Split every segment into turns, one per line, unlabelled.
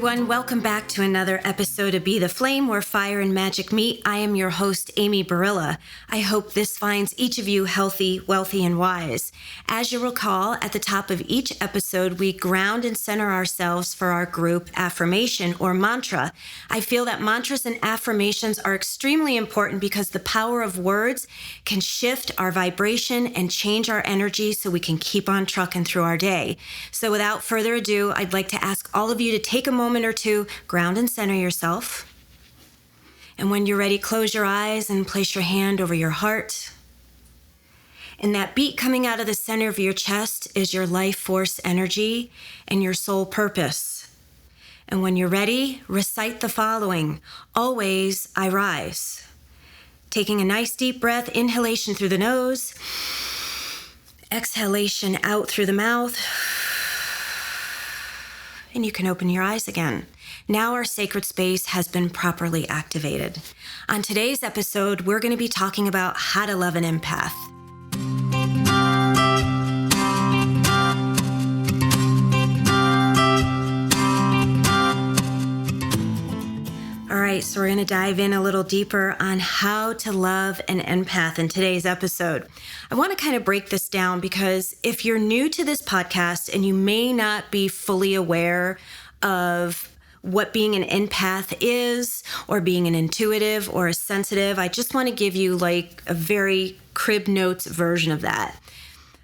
everyone. Welcome back to another episode of Be the Flame, where fire and magic meet. I am your host, Amy Barilla. I hope this finds each of you healthy, wealthy, and wise. As you recall, at the top of each episode, we ground and center ourselves for our group affirmation or mantra. I feel that mantras and affirmations are extremely important because the power of words can shift our vibration and change our energy so we can keep on trucking through our day. So without further ado, I'd like to ask all of you to take a moment or two, ground and center yourself. And when you're ready, close your eyes and place your hand over your heart. And that beat coming out of the center of your chest is your life force energy and your soul purpose. And when you're ready, recite the following. Always I rise. Taking a nice deep breath, inhalation through the nose, exhalation out through the mouth. And you can open your eyes again. Now our sacred space has been properly activated. On today's episode, we're going to be talking about how to love an empath. All right, so we're going to dive in a little deeper on how to love an empath in today's episode. I want to kind of break this down because if you're new to this podcast and you may not be fully aware of what being an empath is, or being an intuitive or a sensitive, I just want to give you like a very crib notes version of that.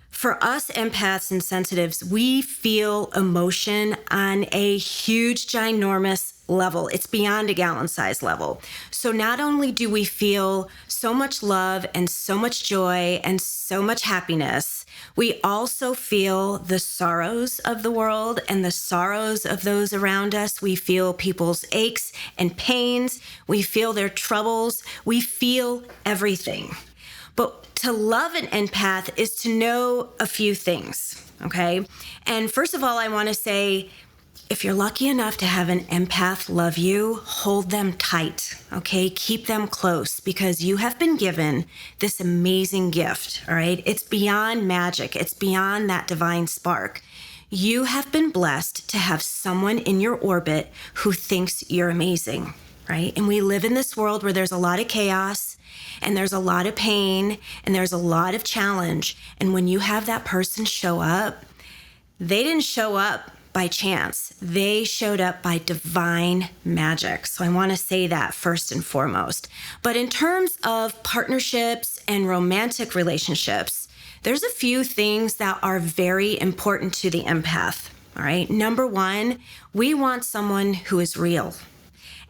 For us empaths and sensitives, we feel emotion on a huge, ginormous level. It's beyond a gallon-sized level. So not only do we feel so much love and so much joy and so much happiness, we also feel the sorrows of the world and the sorrows of those around us. We feel people's aches and pains. We feel their troubles. We feel everything. But to love an empath is to know a few things, okay? And first of all, I want to say, if you're lucky enough to have an empath love you, hold them tight, okay? Keep them close because you have been given this amazing gift, all right? It's beyond magic. It's beyond that divine spark. You have been blessed to have someone in your orbit who thinks you're amazing, right? And we live in this world where there's a lot of chaos and there's a lot of pain and there's a lot of challenge. And when you have that person show up, they didn't show up by chance. They showed up by divine magic. So I want to say that first and foremost. But in terms of partnerships and romantic relationships, there's a few things that are very important to the empath. All right. Number one, we want someone who is real.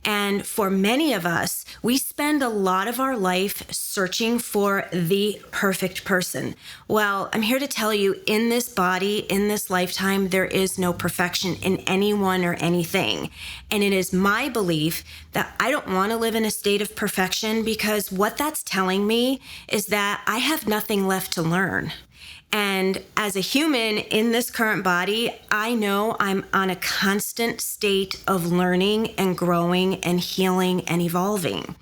And for many of us, we spend a lot of our life searching for the perfect person. Well, I'm here to tell you, in this body, in this lifetime, there is no perfection in anyone or anything. And it is my belief that I don't want to live in a state of perfection because what that's telling me is that I have nothing left to learn. And as a human in this current body, I know I'm on a constant state of learning and growing and healing and evolving.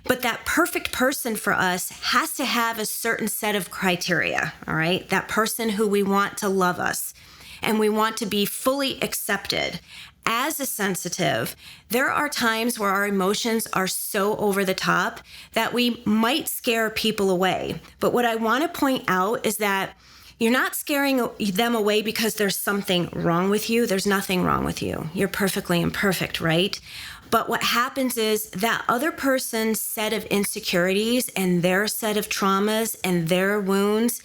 But that perfect person for us has to have a certain set of criteria, all right? That person who we want to love us and we want to be fully accepted. As a sensitive, there are times where our emotions are so over the top that we might scare people away. But what I want to point out is that you're not scaring them away because there's something wrong with you. There's nothing wrong with you. You're perfectly imperfect, right? But what happens is that other person's set of insecurities and their set of traumas and their wounds,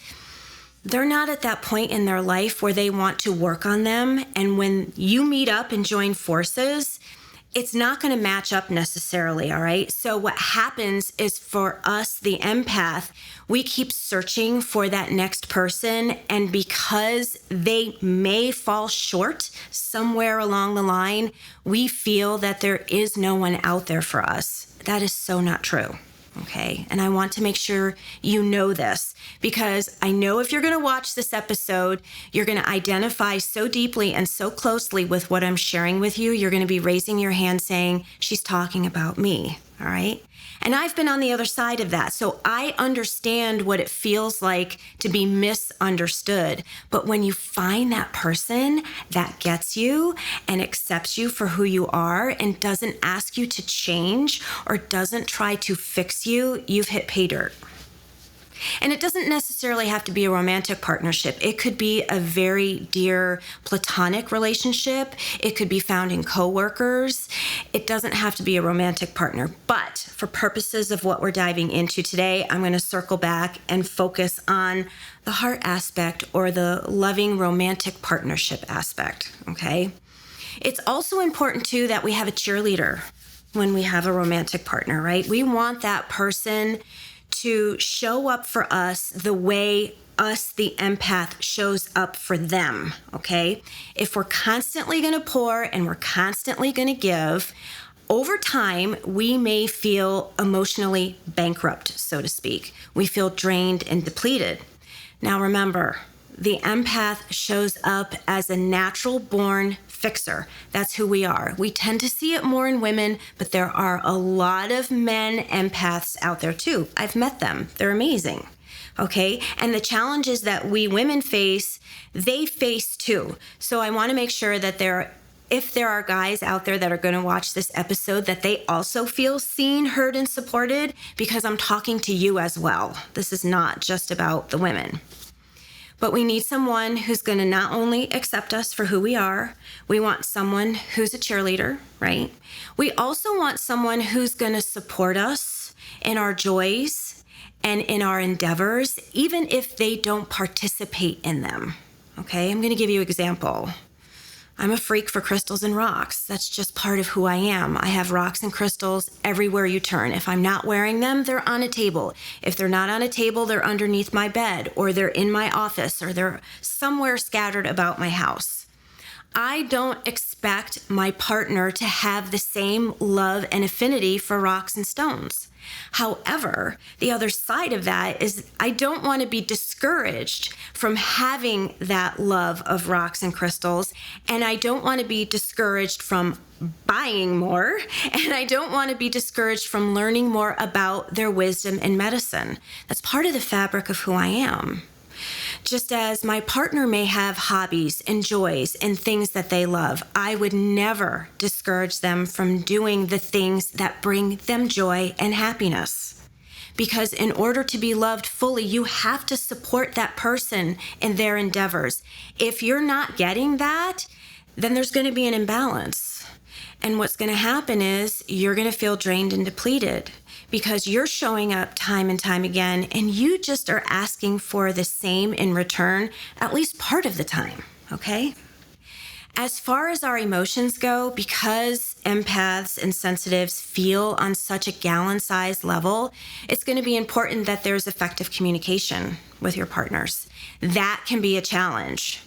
they're not at that point in their life where they want to work on them. And when you meet up and join forces, it's not going to match up necessarily, all right? So what happens is for us, the empath, we keep searching for that next person. And because they may fall short somewhere along the line, we feel that there is no one out there for us. That is so not true. Okay. And I want to make sure you know this because I know if you're going to watch this episode, you're going to identify so deeply and so closely with what I'm sharing with you. You're going to be raising your hand saying, she's talking about me. All right. And I've been on the other side of that. So I understand what it feels like to be misunderstood. But when you find that person that gets you and accepts you for who you are and doesn't ask you to change or doesn't try to fix you, you've hit pay dirt. And it doesn't necessarily have to be a romantic partnership. It could be a very dear platonic relationship. It could be found in coworkers. It doesn't have to be a romantic partner. But for purposes of what we're diving into today, I'm going to circle back and focus on the heart aspect or the loving romantic partnership aspect, okay? It's also important, too, that we have a cheerleader when we have a romantic partner, right? We want that person to show up for us the way us, the empath, shows up for them, okay? If we're constantly going to pour and we're constantly going to give, over time, we may feel emotionally bankrupt, so to speak. We feel drained and depleted. Now remember, the empath shows up as a natural-born fixer. That's who we are. We tend to see it more in women, but there are a lot of men empaths out there too. I've met them. They're amazing. Okay? And the challenges that we women face, they face too. So I want to make sure that if there are guys out there that are going to watch this episode, that they also feel seen, heard, and supported, because I'm talking to you as well. This is not just about the women. But we need someone who's going to not only accept us for who we are, we want someone who's a cheerleader, right? We also want someone who's going to support us in our joys and in our endeavors, even if they don't participate in them, okay? I'm going to give you an example. I'm a freak for crystals and rocks. That's just part of who I am. I have rocks and crystals everywhere you turn. If I'm not wearing them, they're on a table. If they're not on a table, they're underneath my bed, or they're in my office, or they're somewhere scattered about my house. I don't expect my partner to have the same love and affinity for rocks and stones. However, the other side of that is I don't want to be discouraged from having that love of rocks and crystals, and I don't want to be discouraged from buying more, and I don't want to be discouraged from learning more about their wisdom and medicine. That's part of the fabric of who I am. Just as my partner may have hobbies and joys and things that they love, I would never discourage them from doing the things that bring them joy and happiness. Because in order to be loved fully, you have to support that person in their endeavors. If you're not getting that, then there's going to be an imbalance. And what's going to happen is you're going to feel drained and depleted, because you're showing up time and time again, and you just are asking for the same in return, at least part of the time, okay? As far as our emotions go, because empaths and sensitives feel on such a gallon-sized level, it's going to be important that there's effective communication with your partners. That can be a challenge.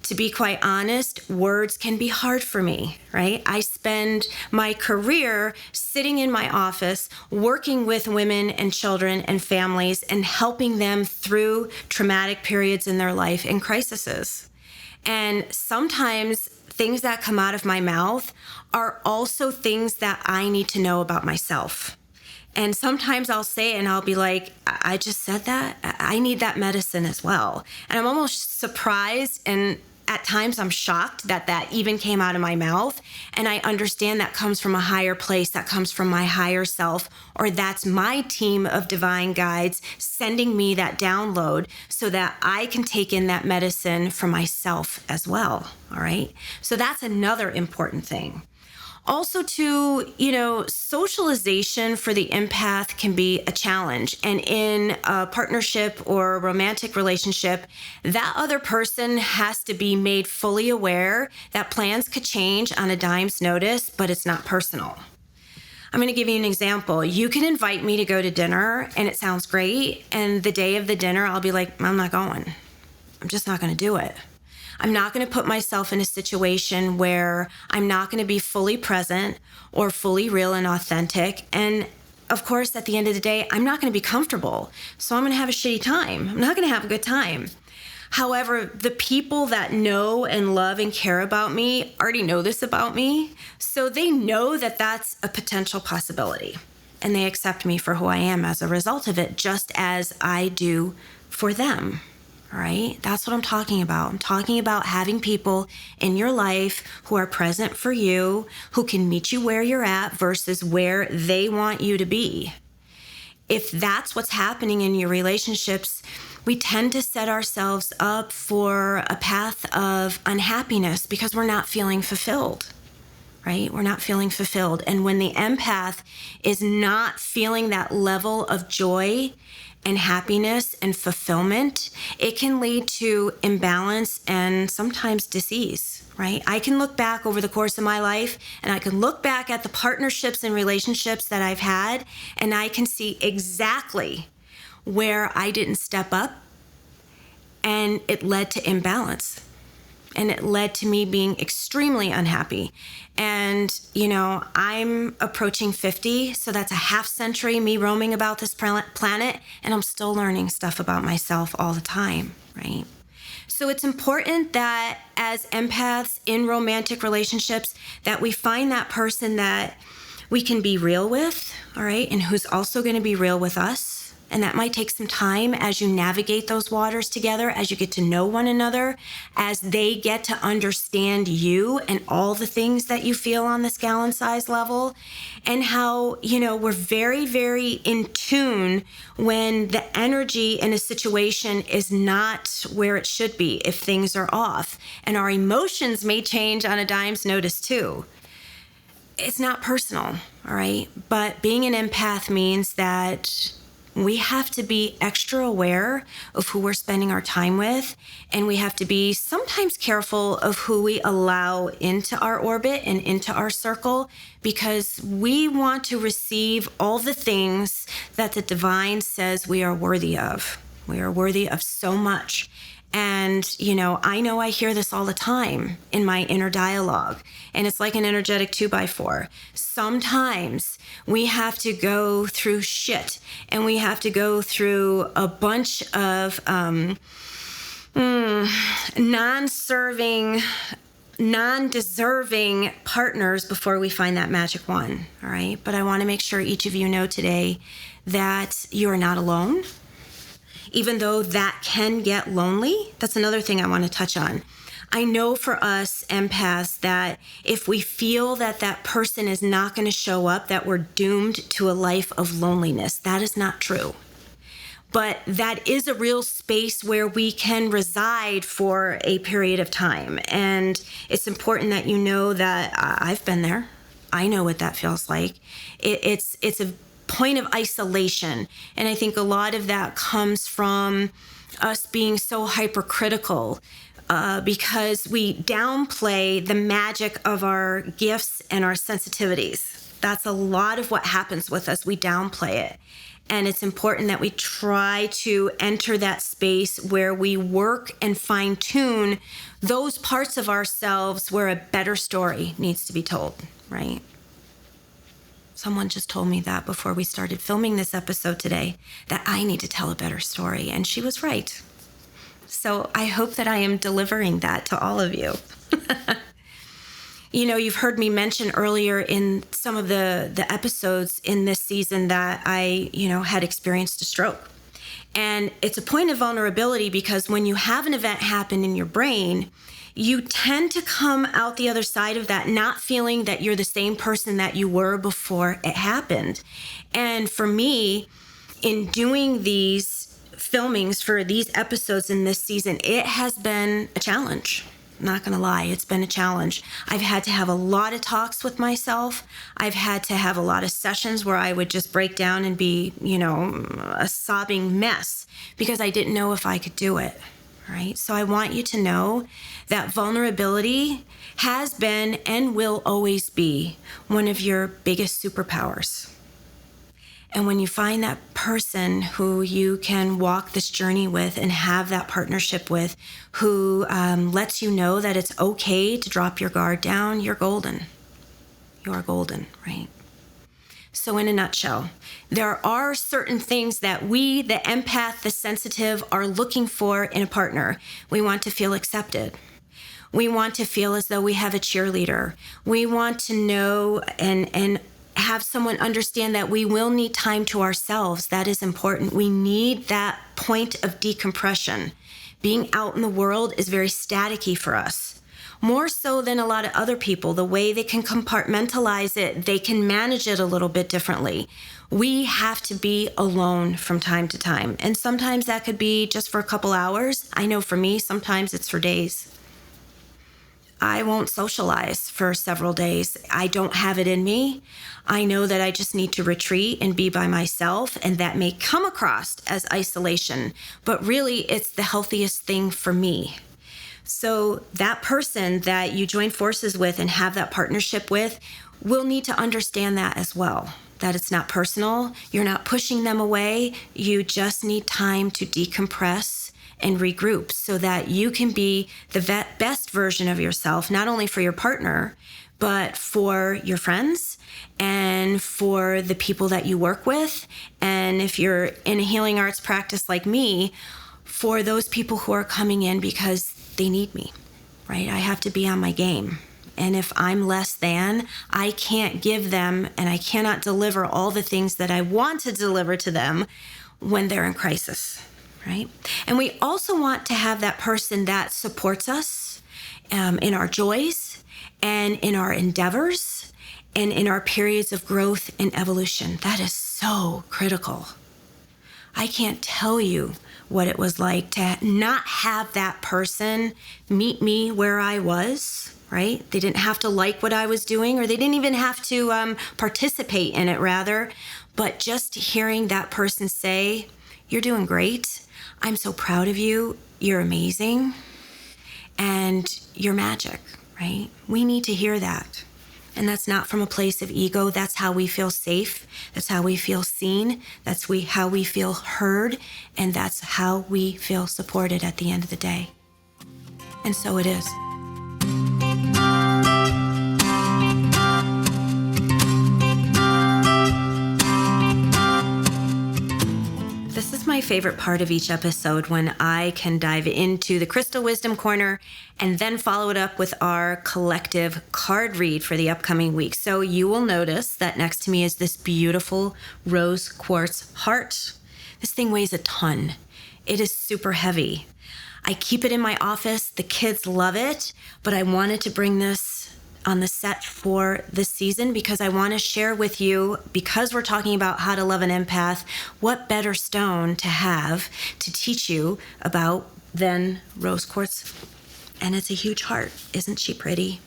To be quite honest, words can be hard for me, right? I spend my career sitting in my office, working with women and children and families and helping them through traumatic periods in their life and crises. And sometimes things that come out of my mouth are also things that I need to know about myself. And sometimes I'll say it and I'll be like, I just said that. I need that medicine as well. And I'm almost surprised, and at times I'm shocked that that even came out of my mouth. And I understand that comes from a higher place, that comes from my higher self, or that's my team of divine guides sending me that download so that I can take in that medicine for myself as well. All right. So that's another important thing. Also, too, socialization for the empath can be a challenge. And in a partnership or a romantic relationship, that other person has to be made fully aware that plans could change on a dime's notice, but it's not personal. I'm going to give you an example. You can invite me to go to dinner, and it sounds great. And the day of the dinner, I'll be like, I'm not going. I'm just not going to do it. I'm not going to put myself in a situation where I'm not going to be fully present or fully real and authentic. And of course, at the end of the day, I'm not going to be comfortable. So I'm going to have a shitty time. I'm not going to have a good time. However, the people that know and love and care about me already know this about me. So they know that that's a potential possibility. and they accept me for who I am as a result of it, just as I do for them. All right? That's what I'm talking about. I'm talking about having people in your life who are present for you, who can meet you where you're at versus where they want you to be. If that's what's happening in your relationships, we tend to set ourselves up for a path of unhappiness because we're not feeling fulfilled, right? We're not feeling fulfilled. And when the empath is not feeling that level of joy and happiness and fulfillment, it can lead to imbalance and sometimes disease, right? I can look back over the course of my life and I can look back at the partnerships and relationships that I've had, and I can see exactly where I didn't step up and it led to imbalance. And it led to me being extremely unhappy. And, I'm approaching 50, so that's a half century me roaming about this planet, and I'm still learning stuff about myself all the time, right? So it's important that as empaths in romantic relationships, that we find that person that we can be real with, all right, and who's also going to be real with us. And that might take some time as you navigate those waters together, as you get to know one another, as they get to understand you and all the things that you feel on this gallon size level, and how, we're very, very in tune when the energy in a situation is not where it should be, if things are off. And our emotions may change on a dime's notice too. It's not personal, all right? But being an empath means that we have to be extra aware of who we're spending our time with, and we have to be sometimes careful of who we allow into our orbit and into our circle, because we want to receive all the things that the divine says we are worthy of. We are worthy of so much. And, I know I hear this all the time in my inner dialogue, and it's like an energetic 2x4. Sometimes we have to go through shit, and we have to go through a bunch of non-deserving partners before we find that magic one, all right? But I want to make sure each of you know today that you're not alone. Even though that can get lonely, that's another thing I want to touch on. I know for us empaths that if we feel that that person is not going to show up, that we're doomed to a life of loneliness. That is not true. But that is a real space where we can reside for a period of time. And it's important that you know that I've been there. I know what that feels like. It's a point of isolation. And I think a lot of that comes from us being so hypercritical because we downplay the magic of our gifts and our sensitivities. That's a lot of what happens with us. We downplay it. And it's important that we try to enter that space where we work and fine tune those parts of ourselves where a better story needs to be told, right? Someone just told me that before we started filming this episode today, that I need to tell a better story. And she was right. So I hope that I am delivering that to all of you. You've heard me mention earlier in some of the episodes in this season that I, had experienced a stroke. And it's a point of vulnerability because when you have an event happen in your brain, you tend to come out the other side of that not feeling that you're the same person that you were before it happened. And for me, in doing these filmings for these episodes in this season, it has been a challenge. I'm not going to lie, it's been a challenge. I've had to have a lot of talks with myself. I've had to have a lot of sessions where I would just break down and be, a sobbing mess because I didn't know if I could do it. Right? So I want you to know that vulnerability has been and will always be one of your biggest superpowers. And when you find that person who you can walk this journey with and have that partnership with, who lets you know that it's okay to drop your guard down, you're golden. You are golden, right? So in a nutshell, there are certain things that we, the empath, the sensitive, are looking for in a partner. We want to feel accepted. We want to feel as though we have a cheerleader. We want to know and have someone understand that we will need time to ourselves. That is important. We need that point of decompression. Being out in the world is very staticky for us. More so than a lot of other people. The way they can compartmentalize it, they can manage it a little bit differently. We have to be alone from time to time. And sometimes that could be just for a couple hours. I know for me, sometimes it's for days. I won't socialize for several days. I don't have it in me. I know that I just need to retreat and be by myself, and that may come across as isolation, but really it's the healthiest thing for me. So that person that you join forces with and have that partnership with will need to understand that as well, that it's not personal. You're not pushing them away. You just need time to decompress and regroup so that you can be the best version of yourself, not only for your partner, but for your friends and for the people that you work with. And if you're in a healing arts practice like me, for those people who are coming in because they need me, right? I have to be on my game. And if I'm less than, I can't give them and I cannot deliver all the things that I want to deliver to them when they're in crisis, right? And we also want to have that person that supports us in our joys and in our endeavors and in our periods of growth and evolution. That is so critical. I can't tell you what it was like to not have that person meet me where I was, right? They didn't have to like what I was doing, or they didn't even have to participate in it, rather. But just hearing that person say, "You're doing great. I'm so proud of you. You're amazing. And you're magic," right? We need to hear that. And that's not from a place of ego. That's how we feel safe. That's how we feel seen. That's how we feel heard. And that's how we feel supported at the end of the day. And so it is. This is my favorite part of each episode, when I can dive into the Crystal Wisdom Corner and then follow it up with our collective card read for the upcoming week. So you will notice that next to me is this beautiful rose quartz heart. This thing weighs a ton. It is super heavy. I keep it in my office. The kids love it, but I wanted to bring this on the set for this season because I want to share with you, because we're talking about how to love an empath, what better stone to have to teach you about than rose quartz. And it's a huge heart. Isn't she pretty?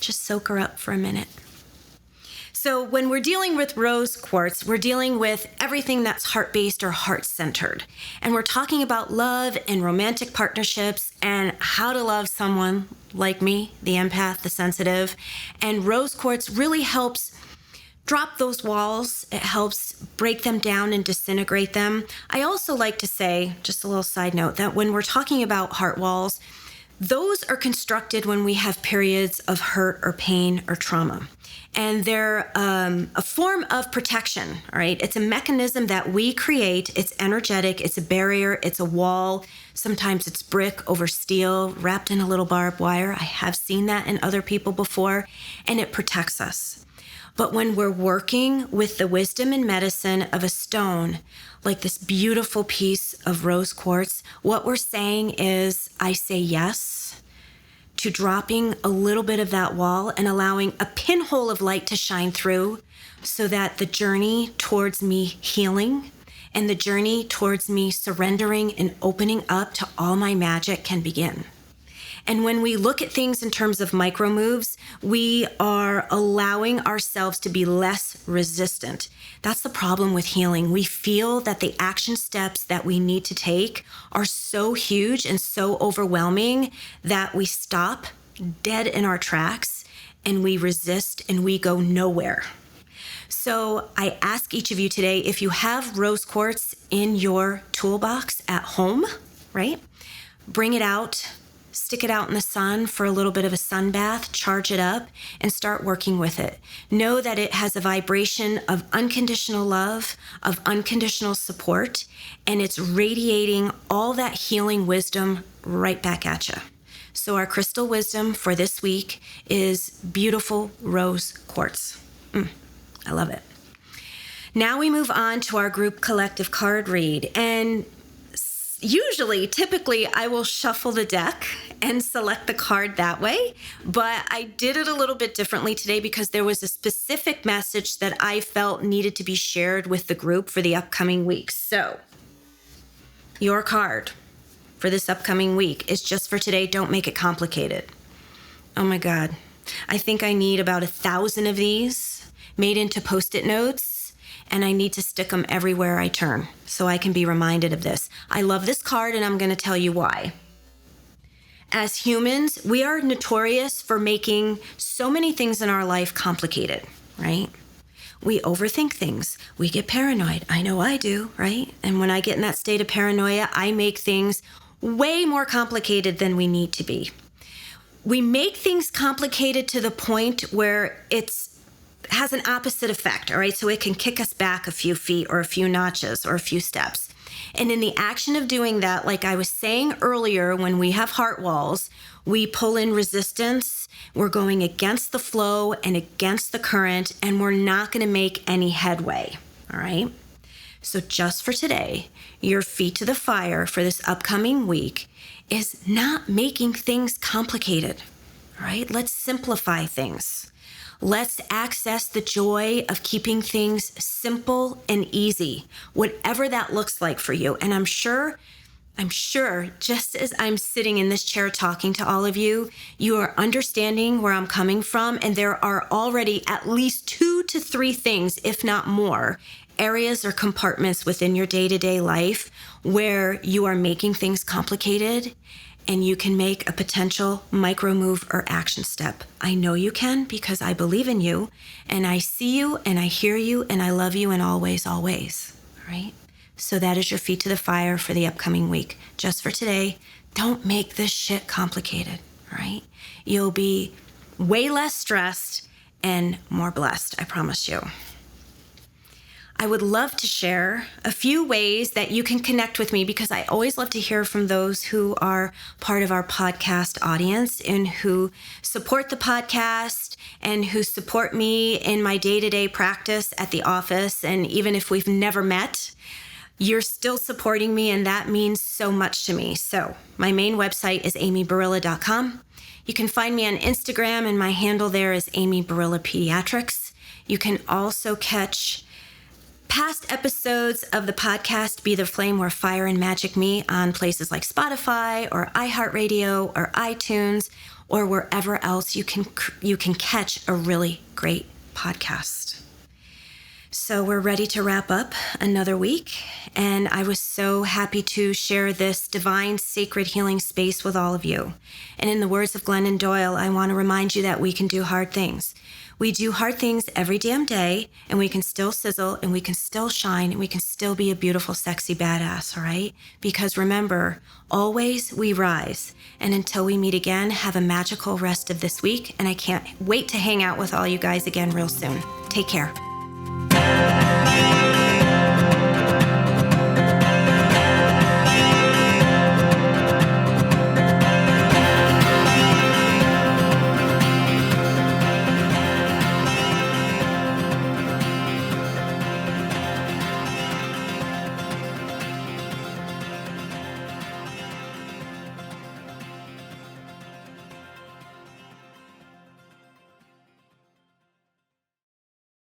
Just soak her up for a minute. So when we're dealing with rose quartz, we're dealing with everything that's heart-based or heart-centered. And we're talking about love and romantic partnerships and how to love someone like me, the empath, the sensitive. And rose quartz really helps drop those walls. It helps break them down and disintegrate them. I also like to say, just a little side note, that when we're talking about heart walls, those are constructed when we have periods of hurt or pain or trauma. And they're a form of protection, all right? It's a mechanism that we create. It's energetic. It's a barrier. It's a wall. Sometimes it's brick over steel wrapped in a little barbed wire. I have seen that in other people before, and it protects us. But when we're working with the wisdom and medicine of a stone, like this beautiful piece of rose quartz, what we're saying is, I say yes to dropping a little bit of that wall and allowing a pinhole of light to shine through so that the journey towards me healing and the journey towards me surrendering and opening up to all my magic can begin. And when we look at things in terms of micro moves, we are allowing ourselves to be less resistant. That's the problem with healing. We feel that the action steps that we need to take are so huge and so overwhelming that we stop dead in our tracks and we resist and we go nowhere. So I ask each of you today, if you have rose quartz in your toolbox at home, right? Bring it out. Stick it out in the sun for a little bit of a sun bath, charge it up, and start working with it. Know that it has a vibration of unconditional love, of unconditional support, and it's radiating all that healing wisdom right back at you. So our crystal wisdom for this week is beautiful rose quartz. I love it. Now we move on to our group collective card read. And typically, I will shuffle the deck and select the card that way. But I did it a little bit differently today because there was a specific message that I felt needed to be shared with the group for the upcoming week. So your card for this upcoming week is just for today. Don't make it complicated. Oh my God. I think I need about 1,000 of these made into Post-it notes, and I need to stick them everywhere I turn so I can be reminded of this. I love this card, and I'm going to tell you why. As humans, we are notorious for making so many things in our life complicated, right? We overthink things. We get paranoid. I know I do, right? And when I get in that state of paranoia, I make things way more complicated than we need to be. We make things complicated to the point where has an opposite effect, all right? So it can kick us back a few feet or a few notches or a few steps. And in the action of doing that, like I was saying earlier, when we have heart walls, we pull in resistance. We're going against the flow and against the current, and we're not going to make any headway, all right? So just for today, your feet to the fire for this upcoming week is not making things complicated, all right? Let's simplify things. Let's access the joy of keeping things simple and easy, whatever that looks like for you. And I'm sure, just as I'm sitting in this chair talking to all of you, you are understanding where I'm coming from. And there are already at least 2 to 3 things, if not more, areas or compartments within your day-to-day life where you are making things complicated, and you can make a potential micro move or action step. I know you can because I believe in you, and I see you, and I hear you, and I love you, and always, always, all right? So that is your feet to the fire for the upcoming week. Just for today, don't make this shit complicated, all right? You'll be way less stressed and more blessed, I promise you. I would love to share a few ways that you can connect with me, because I always love to hear from those who are part of our podcast audience and who support the podcast and who support me in my day-to-day practice at the office. And even if we've never met, you're still supporting me, and that means so much to me. So my main website is amybarilla.com. You can find me on Instagram, and my handle there is Amy Barilla Pediatrics. You can also catch past episodes of the podcast, Be the Flame Where Fire and Magic Me, on places like Spotify or iHeartRadio or iTunes or wherever else you can catch a really great podcast. So we're ready to wrap up another week, and I was so happy to share this divine, sacred healing space with all of you. And in the words of Glennon Doyle, I want to remind you that we can do hard things. We do hard things every damn day, and we can still sizzle, and we can still shine, and we can still be a beautiful, sexy badass, all right? Because remember, always we rise. And until we meet again, have a magical rest of this week, and I can't wait to hang out with all you guys again real soon. Take care.